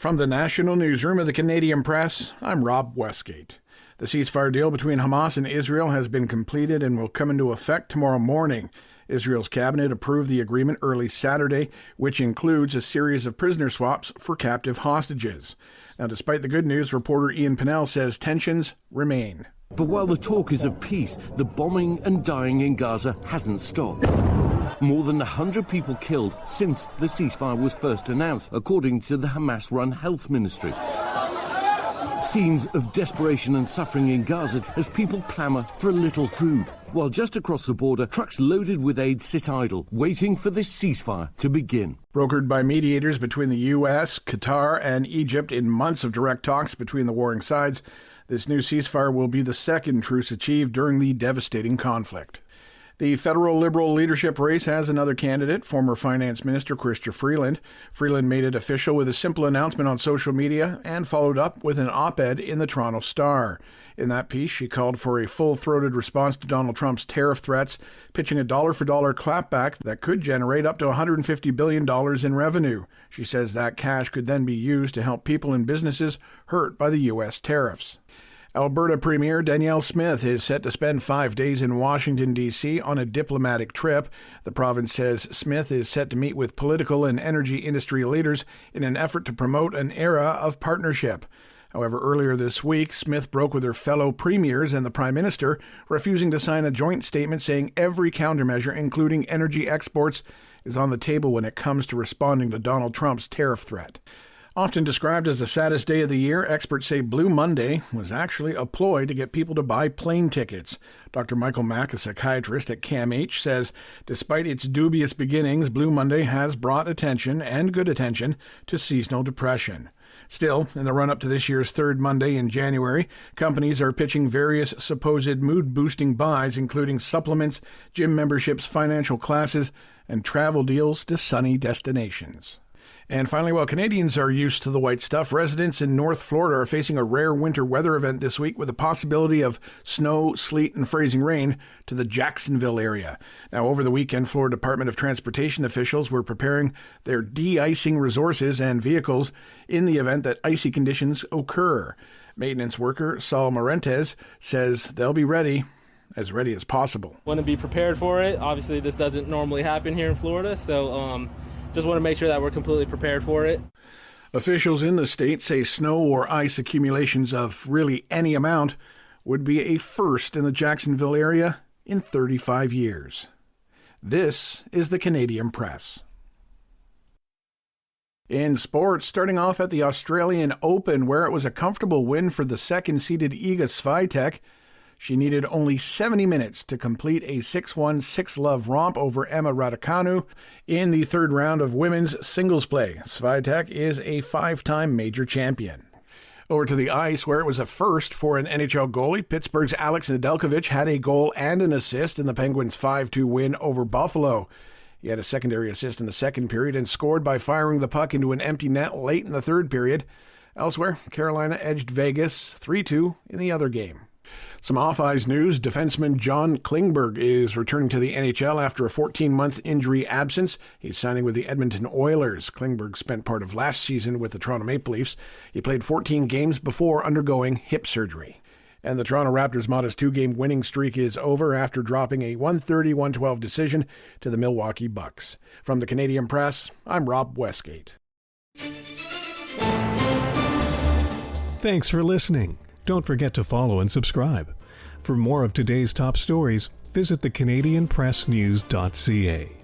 From the National Newsroom of the Canadian Press, I'm Rob Westgate. The ceasefire deal between Hamas and Israel has been completed and will come into effect tomorrow morning. Israel's cabinet approved the agreement early Saturday, which includes a series of prisoner swaps for captive hostages. Now, despite the good news, reporter Ian Pinnell says tensions remain. But while the talk is of peace, the bombing and dying in Gaza hasn't stopped. More than 100 people killed since the ceasefire was first announced, according to the Hamas-run health ministry. Scenes of desperation and suffering in Gaza as people clamour for a little food, while just across the border, trucks loaded with aid sit idle, waiting for this ceasefire to begin. Brokered by mediators between the U.S., Qatar, and Egypt in months of direct talks between the warring sides, this new ceasefire will be the second truce achieved during the devastating conflict. The federal Liberal leadership race has another candidate, former Finance Minister Chrystia Freeland. Freeland made it official with a simple announcement on social media and followed up with an op-ed in the Toronto Star. In that piece, she called for a full-throated response to Donald Trump's tariff threats, pitching a dollar-for-dollar clapback that could generate up to $150 billion in revenue. She says that cash could then be used to help people and businesses hurt by the U.S. tariffs. Alberta Premier Danielle Smith is set to spend 5 days in Washington, D.C. on a diplomatic trip. The province says Smith is set to meet with political and energy industry leaders in an effort to promote an era of partnership. However, earlier this week, Smith broke with her fellow premiers and the Prime Minister, refusing to sign a joint statement saying every countermeasure, including energy exports, is on the table when it comes to responding to Donald Trump's tariff threat. Often described as the saddest day of the year, experts say Blue Monday was actually a ploy to get people to buy plane tickets. Dr. Michael Mack, a psychiatrist at CAMH, says despite its dubious beginnings, Blue Monday has brought attention, and good attention, to seasonal depression. Still, in the run-up to this year's third Monday in January, companies are pitching various supposed mood-boosting buys, including supplements, gym memberships, financial classes, and travel deals to sunny destinations. And finally, while Canadians are used to the white stuff, residents in North Florida are facing a rare winter weather event this week with the possibility of snow, sleet, and freezing rain to the Jacksonville area. Now, over the weekend, Florida Department of Transportation officials were preparing their de-icing resources and vehicles in the event that icy conditions occur. Maintenance worker Saul Marentes says they'll be ready as possible. Want to be prepared for it. Obviously, this doesn't normally happen here in Florida, so just want to make sure that we're completely prepared for it. Officials in the state say snow or ice accumulations of really any amount would be a first in the Jacksonville area in 35 years. This is the Canadian Press. In sports, starting off at the Australian Open, where it was a comfortable win for the second-seeded Iga Swiatek. She needed only 70 minutes to complete a 6-1, 6-love romp over Emma Raducanu in the third round of women's singles play. Swiatek is a 5-time major champion. Over to the ice, where it was a first for an NHL goalie. Pittsburgh's Alex Nedeljkovic had a goal and an assist in the Penguins' 5-2 win over Buffalo. He had a secondary assist in the second period and scored by firing the puck into an empty net late in the third period. Elsewhere, Carolina edged Vegas 3-2 in the other game. Some off-ice news. Defenseman John Klingberg is returning to the NHL after a 14-month injury absence. He's signing with the Edmonton Oilers. Klingberg spent part of last season with the Toronto Maple Leafs. He played 14 games before undergoing hip surgery. And the Toronto Raptors' modest 2-game winning streak is over after dropping a 130-112 decision to the Milwaukee Bucks. From the Canadian Press, I'm Rob Westgate. Thanks for listening. Don't forget to follow and subscribe. For more of today's top stories, visit thecanadianpressnews.ca.